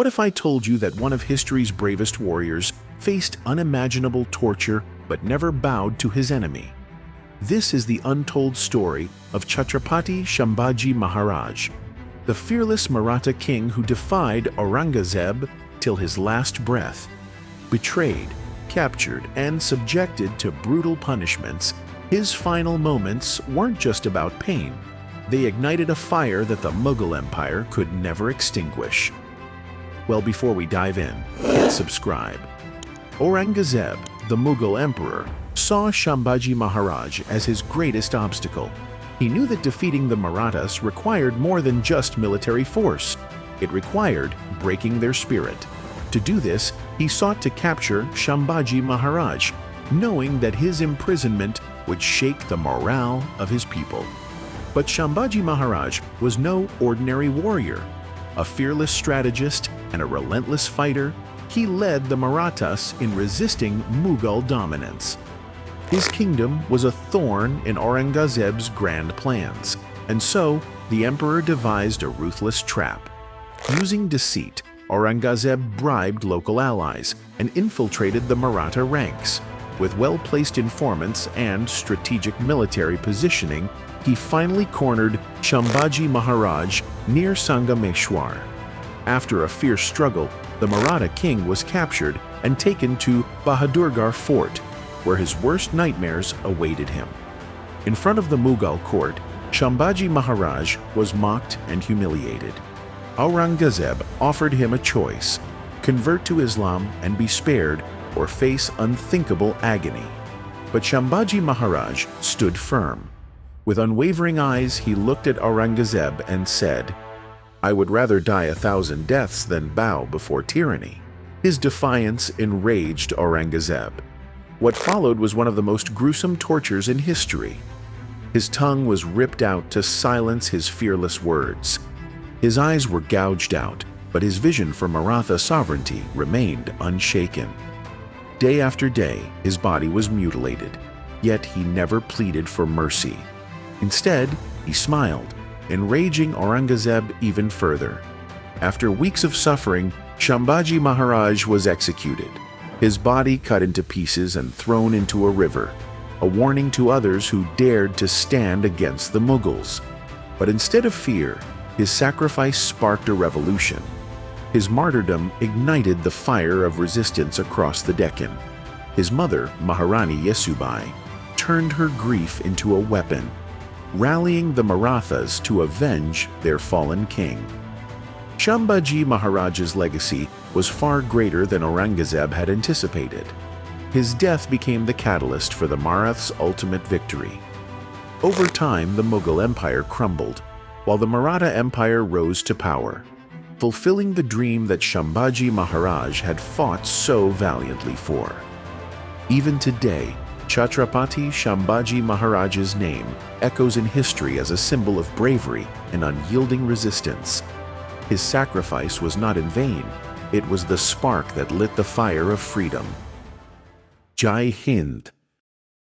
What if I told you that one of history's bravest warriors faced unimaginable torture but never bowed to his enemy? This is the untold story of Chhatrapati Sambhaji Maharaj, the fearless Maratha king who defied Aurangzeb till his last breath. Betrayed, captured, and subjected to brutal punishments, his final moments weren't just about pain. They ignited a fire that the Mughal Empire could never extinguish. Well, before we dive in, hit subscribe. Aurangzeb, the Mughal Emperor, saw Sambhaji Maharaj as his greatest obstacle. He knew that defeating the Marathas required more than just military force. It required breaking their spirit. To do this, he sought to capture Sambhaji Maharaj, knowing that his imprisonment would shake the morale of his people. But Sambhaji Maharaj was no ordinary warrior. A fearless strategist and a relentless fighter, he led the Marathas in resisting Mughal dominance. His kingdom was a thorn in Aurangzeb's grand plans, and so the emperor devised a ruthless trap. Using deceit, Aurangzeb bribed local allies and infiltrated the Maratha ranks. With well-placed informants and strategic military positioning, he finally cornered Sambhaji Maharaj near Sangameshwar. After a fierce struggle, the Maratha king was captured and taken to Bahadurgarh Fort, where his worst nightmares awaited him. In front of the Mughal court, Sambhaji Maharaj was mocked and humiliated. Aurangzeb offered him a choice: convert to Islam and be spared, or face unthinkable agony. But Sambhaji Maharaj stood firm. With unwavering eyes, he looked at Aurangzeb and said, "I would rather die 1,000 deaths than bow before tyranny." His defiance enraged Aurangzeb. What followed was one of the most gruesome tortures in history. His tongue was ripped out to silence his fearless words. His eyes were gouged out, but his vision for Maratha sovereignty remained unshaken. Day after day, his body was mutilated, yet he never pleaded for mercy. Instead, he smiled, enraging Aurangzeb even further. After weeks of suffering, Sambhaji Maharaj was executed, his body cut into pieces and thrown into a river, a warning to others who dared to stand against the Mughals. But instead of fear, his sacrifice sparked a revolution. His martyrdom ignited the fire of resistance across the Deccan. His mother, Maharani Yesubai, turned her grief into a weapon, rallying the Marathas to avenge their fallen king. Sambhaji Maharaj's legacy was far greater than Aurangzeb had anticipated. His death became the catalyst for the Marathas' ultimate victory. Over time, the Mughal Empire crumbled, while the Maratha Empire rose to power, fulfilling the dream that Sambhaji Maharaj had fought so valiantly for. Even today, Chhatrapati Sambhaji Maharaj's name echoes in history as a symbol of bravery and unyielding resistance. His sacrifice was not in vain. It was the spark that lit the fire of freedom. Jai Hind.